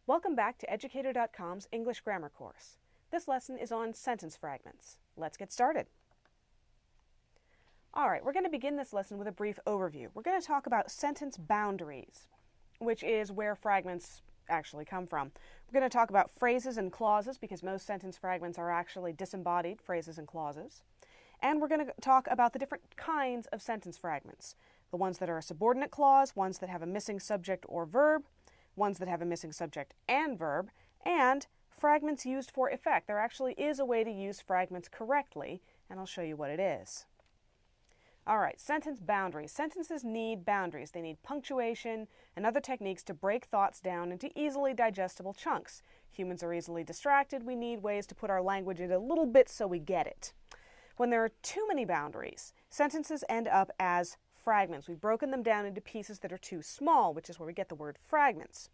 Welcome back to Educator.com's English grammar course. This lesson is on sentence fragments. Let's get started. All right, we're going to begin this lesson with a brief overview. We're going to talk about sentence boundaries, which is where fragments actually come from. We're going to talk about phrases and clauses because most sentence fragments are actually disembodied phrases and clauses. And we're going to talk about the different kinds of sentence fragments. The ones that are a subordinate clause, ones that have a missing subject or verb, ones that have a missing subject and verb, and fragments used for effect. There actually is a way to use fragments correctly, and I'll show you what it is. All right, sentence boundaries. Sentences need boundaries. They need punctuation and other techniques to break thoughts down into easily digestible chunks. Humans are easily distracted. We need ways to put our language into little bits so we get it. When there are too many boundaries, sentences end up as fragments. We've broken them down into pieces that are too small, which is where we get the word fragments.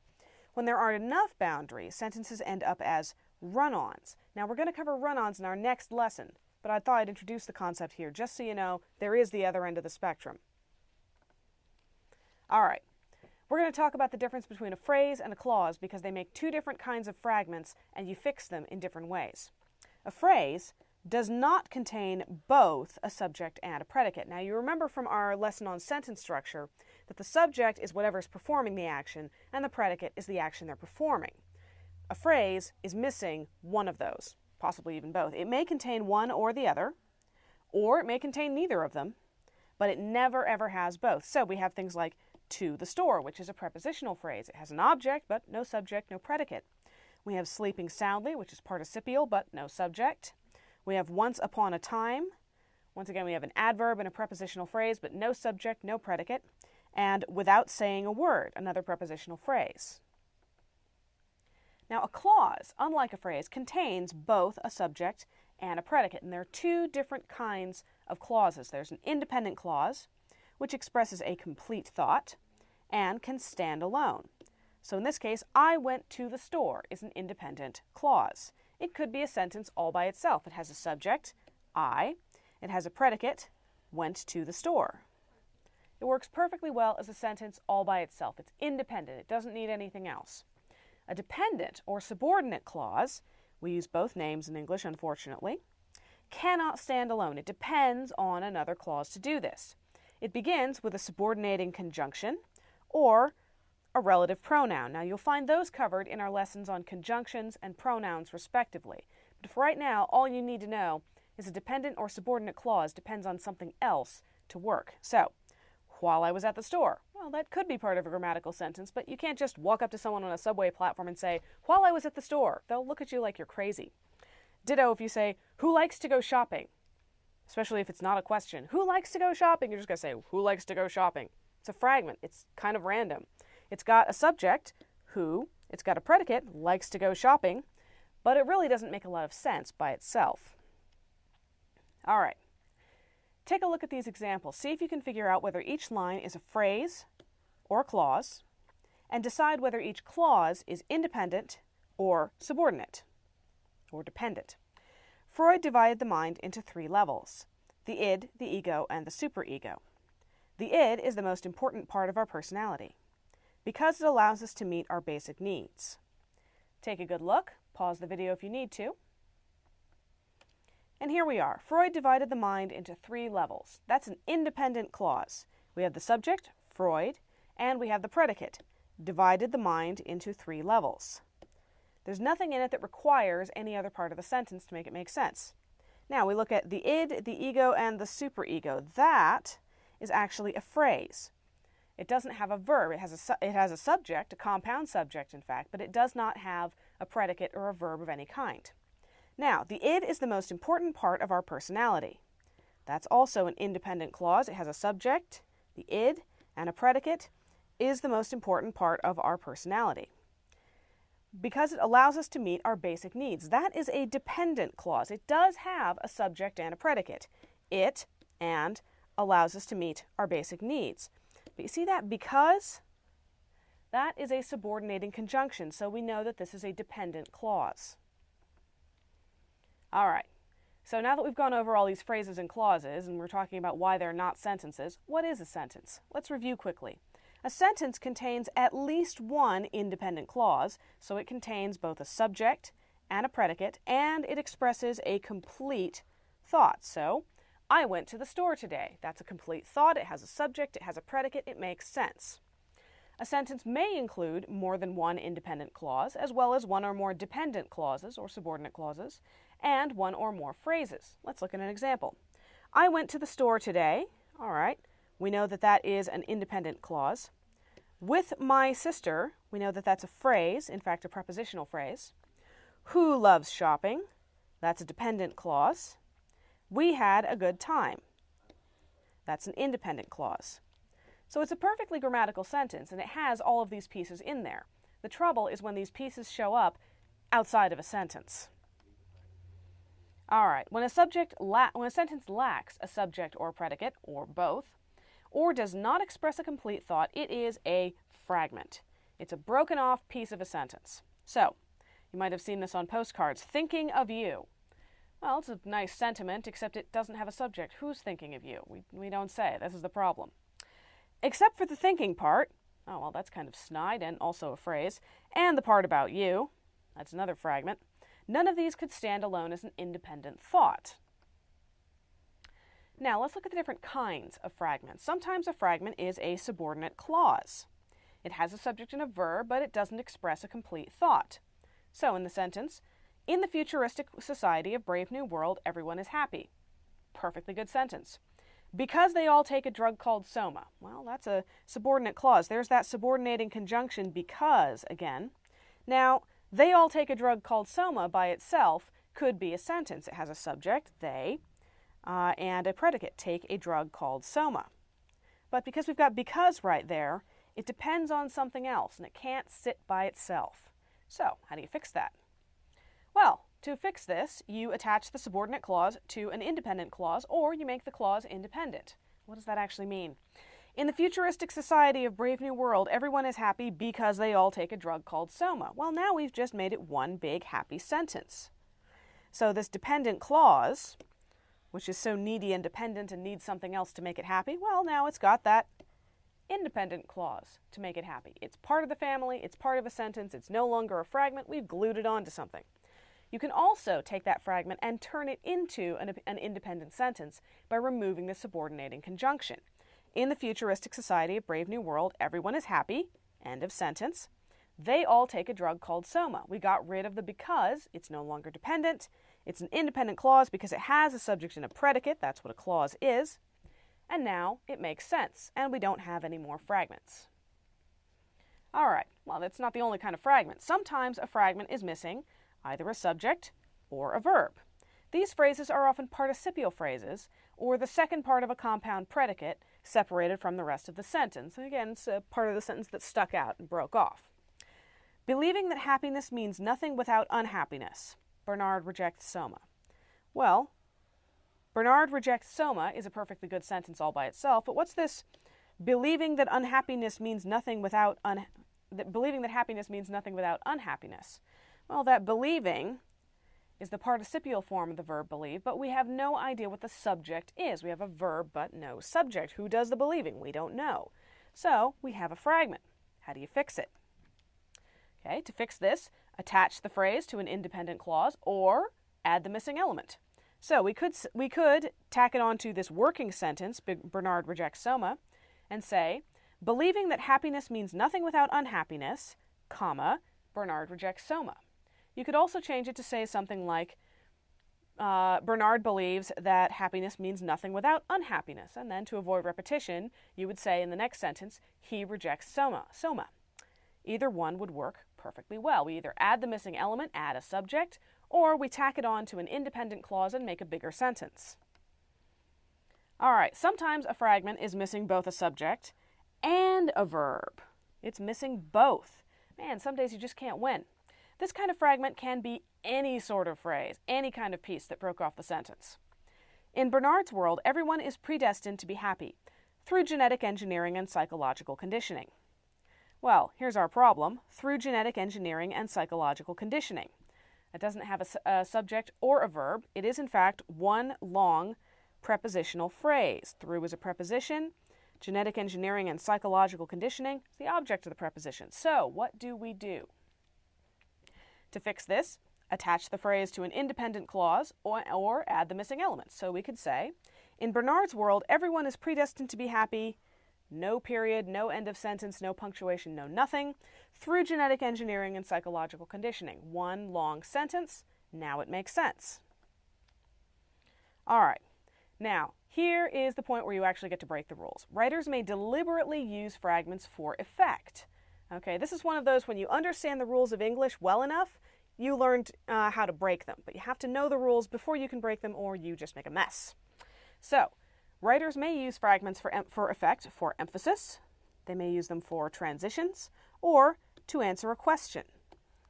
When there aren't enough boundaries, sentences end up as run-ons. Now, we're going to cover run-ons in our next lesson, but I thought I'd introduce the concept here just so you know there is the other end of the spectrum. All right, we're going to talk about the difference between a phrase and a clause because they make two different kinds of fragments and you fix them in different ways. A phrase does not contain both a subject and a predicate. Now, you remember from our lesson on sentence structure that the subject is whatever's performing the action and the predicate is the action they're performing. A phrase is missing one of those, possibly even both. It may contain one or the other, or it may contain neither of them, but it never ever has both. So we have things like to the store, which is a prepositional phrase. It has an object, but no subject, no predicate. We have sleeping soundly, which is participial, but no subject. We have once upon a time. Once again, we have an adverb and a prepositional phrase, but no subject, no predicate. And without saying a word, another prepositional phrase. Now, a clause, unlike a phrase, contains both a subject and a predicate. And there are two different kinds of clauses. There's an independent clause, which expresses a complete thought and can stand alone. So in this case, I went to the store is an independent clause. It could be a sentence all by itself. It has a subject, I. It has a predicate, went to the store. It works perfectly well as a sentence all by itself. It's independent. It doesn't need anything else. A dependent or subordinate clause, we use both names in English, unfortunately, cannot stand alone. It depends on another clause to do this. It begins with a subordinating conjunction or a relative pronoun. Now, you'll find those covered in our lessons on conjunctions and pronouns, respectively. But for right now, all you need to know is a dependent or subordinate clause depends on something else to work. So, while I was at the store. Well, that could be part of a grammatical sentence, but you can't just walk up to someone on a subway platform and say, while I was at the store. They'll look at you like you're crazy. Ditto if you say, who likes to go shopping? Especially if it's not a question. Who likes to go shopping? You're just going to say, who likes to go shopping? It's a fragment. It's kind of random. It's got a subject, who, it's got a predicate, likes to go shopping, but it really doesn't make a lot of sense by itself. All right, take a look at these examples. See if you can figure out whether each line is a phrase or a clause, and decide whether each clause is independent or subordinate or dependent. Freud divided the mind into three levels: the id, the ego, and the superego. The id is the most important part of our personality, because it allows us to meet our basic needs. Take a good look, pause the video if you need to. And here we are. Freud divided the mind into three levels. That's an independent clause. We have the subject, Freud, and we have the predicate, divided the mind into three levels. There's nothing in it that requires any other part of the sentence to make it make sense. Now we look at the id, the ego, and the superego. That is actually a phrase. It doesn't have a verb. It has a subject, a compound subject, in fact, but it does not have a predicate or a verb of any kind. Now, the id is the most important part of our personality. That's also an independent clause. It has a subject, the id, and a predicate is the most important part of our personality, because it allows us to meet our basic needs. That is a dependent clause. It does have a subject and a predicate. It and allows us to meet our basic needs. But you see that because? That is a subordinating conjunction, so we know that this is a dependent clause. All right, so now that we've gone over all these phrases and clauses and we're talking about why they're not sentences, what is a sentence? Let's review quickly. A sentence contains at least one independent clause, so it contains both a subject and a predicate, and it expresses a complete thought. So, I went to the store today. That's a complete thought. It has a subject, it has a predicate, it makes sense. A sentence may include more than one independent clause, as well as one or more dependent clauses or subordinate clauses, and one or more phrases. Let's look at an example. I went to the store today. All right, we know that that is an independent clause. With my sister, we know that that's a phrase, in fact, a prepositional phrase. Who loves shopping? That's a dependent clause. We had a good time. That's an independent clause. So it's a perfectly grammatical sentence, and it has all of these pieces in there. The trouble is when these pieces show up outside of a sentence. All right, when a sentence lacks a subject or predicate, or both, or does not express a complete thought, it is a fragment. It's a broken off piece of a sentence. So, you might have seen this on postcards. Thinking of you. Well, it's a nice sentiment, except it doesn't have a subject. Who's thinking of you? We don't say. This is the problem. Except for the thinking part. Oh, well, that's kind of snide and also a phrase. And the part about you. That's another fragment. None of these could stand alone as an independent thought. Now, let's look at the different kinds of fragments. Sometimes a fragment is a subordinate clause. It has a subject and a verb, but it doesn't express a complete thought. So, in the sentence, in the futuristic society of Brave New World, everyone is happy. Perfectly good sentence. Because they all take a drug called soma. Well, that's a subordinate clause. There's that subordinating conjunction because again. Now, they all take a drug called soma by itself could be a sentence. It has a subject, they, and a predicate, take a drug called soma. But because we've got because right there, it depends on something else, and it can't sit by itself. So, how do you fix that? Well, to fix this, you attach the subordinate clause to an independent clause, or you make the clause independent. What does that actually mean? In the futuristic society of Brave New World, everyone is happy because they all take a drug called soma. Well, now we've just made it one big happy sentence. So this dependent clause, which is so needy and dependent and needs something else to make it happy, well, now it's got that independent clause to make it happy. It's part of the family, it's part of a sentence, it's no longer a fragment, we've glued it onto something. You can also take that fragment and turn it into an independent sentence by removing the subordinating conjunction. In the futuristic society of Brave New World, everyone is happy. End of sentence. They all take a drug called soma. We got rid of the because. It's no longer dependent. It's an independent clause because it has a subject and a predicate. That's what a clause is. And now it makes sense, and we don't have any more fragments. All right, well, that's not the only kind of fragment. Sometimes a fragment is missing either a subject or a verb. These phrases are often participial phrases, or the second part of a compound predicate separated from the rest of the sentence. And again, it's a part of the sentence that stuck out and broke off. Believing that happiness means nothing without unhappiness. Bernard rejects soma. Well, Bernard rejects soma is a perfectly good sentence all by itself, but what's this believing that unhappiness means nothing without believing that happiness means nothing without unhappiness? Well, that believing is the participial form of the verb believe, but we have no idea what the subject is. We have a verb, but no subject. Who does the believing? We don't know. So, we have a fragment. How do you fix it? Okay, to fix this, attach the phrase to an independent clause or add the missing element. So, we could tack it onto this working sentence, Bernard rejects soma, and say, believing that happiness means nothing without unhappiness, comma, Bernard rejects soma. You could also change it to say something like, Bernard believes that happiness means nothing without unhappiness. And then to avoid repetition, you would say in the next sentence, he rejects soma. Either one would work perfectly well. We either add the missing element, add a subject, or we tack it on to an independent clause and make a bigger sentence. All right, sometimes a fragment is missing both a subject and a verb. It's missing both. Man, some days you just can't win. This kind of fragment can be any sort of phrase, any kind of piece that broke off the sentence. In Bernard's world, everyone is predestined to be happy through genetic engineering and psychological conditioning. Well, here's our problem. Through genetic engineering and psychological conditioning. It doesn't have a subject or a verb. It is, in fact, one long prepositional phrase. Through is a preposition. Genetic engineering and psychological conditioning is the object of the preposition. So, what do we do? To fix this, attach the phrase to an independent clause or add the missing elements. So we could say, in Bernard's world, everyone is predestined to be happy, no period, no end of sentence, no punctuation, no nothing, through genetic engineering and psychological conditioning. One long sentence. Now it makes sense. All right. Now, here is the point where you actually get to break the rules. Writers may deliberately use fragments for effect. Okay, this is one of those when you understand the rules of English well enough, you learned how to break them. But you have to know the rules before you can break them or you just make a mess. So, writers may use fragments for effect, for emphasis. They may use them for transitions or to answer a question.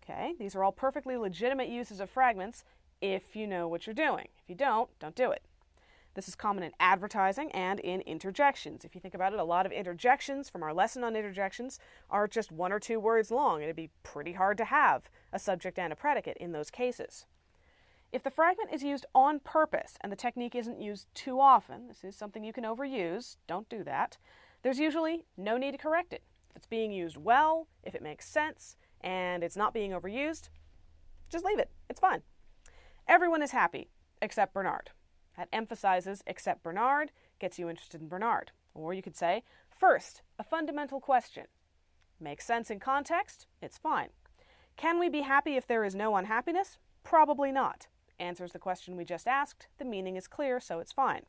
Okay, these are all perfectly legitimate uses of fragments if you know what you're doing. If you don't do it. This is common in advertising and in interjections. If you think about it, a lot of interjections from our lesson on interjections are just 1 or 2 words long. It'd be pretty hard to have a subject and a predicate in those cases. If the fragment is used on purpose and the technique isn't used too often, this is something you can overuse, don't do that, there's usually no need to correct it. If it's being used well, if it makes sense, and it's not being overused, just leave it. It's fine. Everyone is happy except Bernard. That emphasizes except Bernard, gets you interested in Bernard. Or you could say, first, a fundamental question. Makes sense in context, it's fine. Can we be happy if there is no unhappiness? Probably not. Answers the question we just asked, the meaning is clear, so it's fine.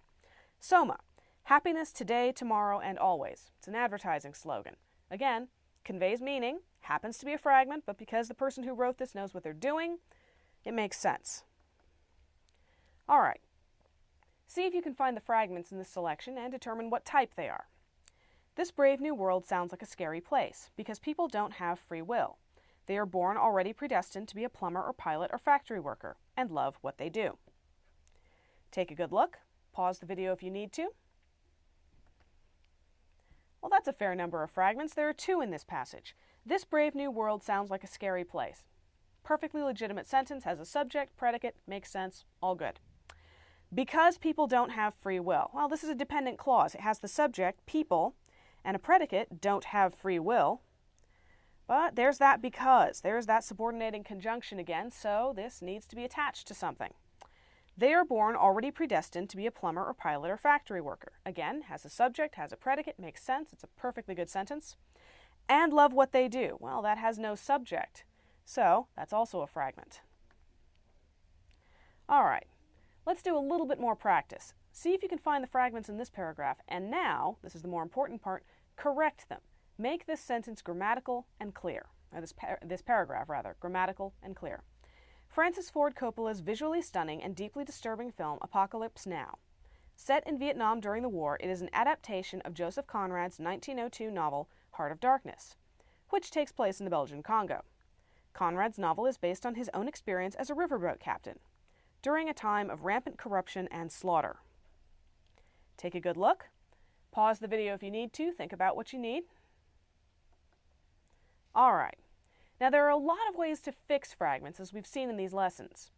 Soma, happiness today, tomorrow, and always. It's an advertising slogan. Again, conveys meaning, happens to be a fragment, but because the person who wrote this knows what they're doing, it makes sense. All right. See if you can find the fragments in this selection and determine what type they are. This brave new world sounds like a scary place because people don't have free will. They are born already predestined to be a plumber or pilot or factory worker and love what they do. Take a good look. Pause the video if you need to. Well, that's a fair number of fragments. There are 2 in this passage. This brave new world sounds like a scary place. Perfectly legitimate sentence, has a subject, predicate, makes sense, all good. Because people don't have free will. Well, this is a dependent clause. It has the subject, people, and a predicate, don't have free will. But there's that because. There's that subordinating conjunction again, so this needs to be attached to something. They are born already predestined to be a plumber or pilot or factory worker. Again, has a subject, has a predicate, makes sense. It's a perfectly good sentence. And love what they do. Well, that has no subject, so that's also a fragment. All right. Let's do a little bit more practice. See if you can find the fragments in this paragraph, and now, this is the more important part, correct them. Make this sentence grammatical and clear. Or this paragraph, grammatical and clear. Francis Ford Coppola's visually stunning and deeply disturbing film, Apocalypse Now. Set in Vietnam during the war, it is an adaptation of Joseph Conrad's 1902 novel, Heart of Darkness, which takes place in the Belgian Congo. Conrad's novel is based on his own experience as a riverboat captain during a time of rampant corruption and slaughter. Take a good look. Pause the video if you need to. Think about what you need. All right. Now, there are a lot of ways to fix fragments, as we've seen in these lessons.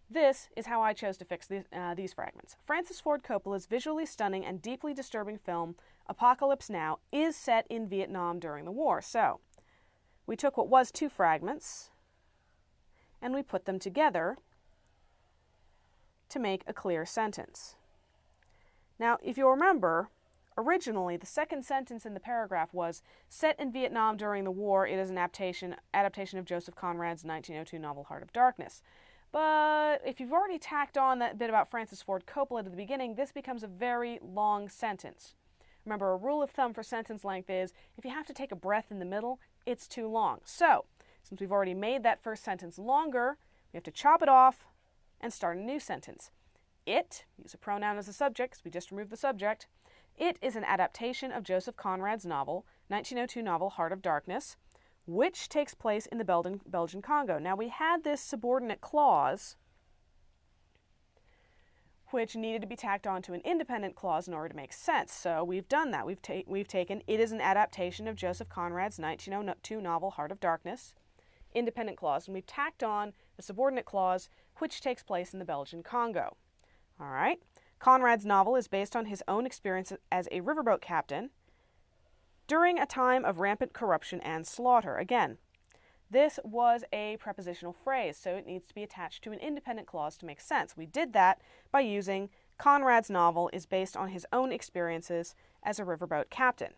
This is how I chose to fix these fragments. Francis Ford Coppola's visually stunning and deeply disturbing film, Apocalypse Now, is set in Vietnam during the war. So, we took what was 2 fragments, and we put them together to make a clear sentence. Now, if you'll remember, originally the second sentence in the paragraph was, set in Vietnam during the war, it is an adaptation of Joseph Conrad's 1902 novel, Heart of Darkness. But if you've already tacked on that bit about Francis Ford Coppola at the beginning, this becomes a very long sentence. Remember, a rule of thumb for sentence length is, if you have to take a breath in the middle, it's too long. So, since we've already made that first sentence longer, we have to chop it off and start a new sentence. It, use a pronoun as a subject because we just removed the subject, it is an adaptation of Joseph Conrad's novel, 1902 novel, Heart of Darkness, which takes place in the Belgian Congo. Now, we had this subordinate clause which needed to be tacked onto an independent clause in order to make sense. So we've done that. We've taken, it is an adaptation of Joseph Conrad's 1902 novel, Heart of Darkness, independent clause, and we've tacked on a subordinate clause which takes place in the Belgian Congo. All right, Conrad's novel is based on his own experience as a riverboat captain during a time of rampant corruption and slaughter. Again, this was a prepositional phrase, so it needs to be attached to an independent clause to make sense. We did that by using Conrad's novel is based on his own experiences as a riverboat captain.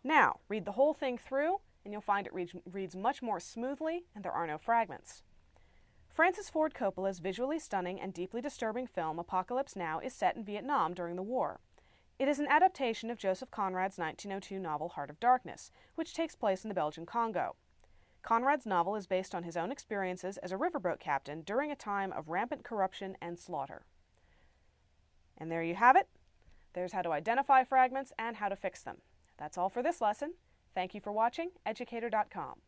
Now, read the whole thing through, and you'll find it reads much more smoothly, and there are no fragments. Francis Ford Coppola's visually stunning and deeply disturbing film Apocalypse Now is set in Vietnam during the war. It is an adaptation of Joseph Conrad's 1902 novel Heart of Darkness, which takes place in the Belgian Congo. Conrad's novel is based on his own experiences as a riverboat captain during a time of rampant corruption and slaughter. And there you have it. There's how to identify fragments and how to fix them. That's all for this lesson. Thank you for watching Educator.com.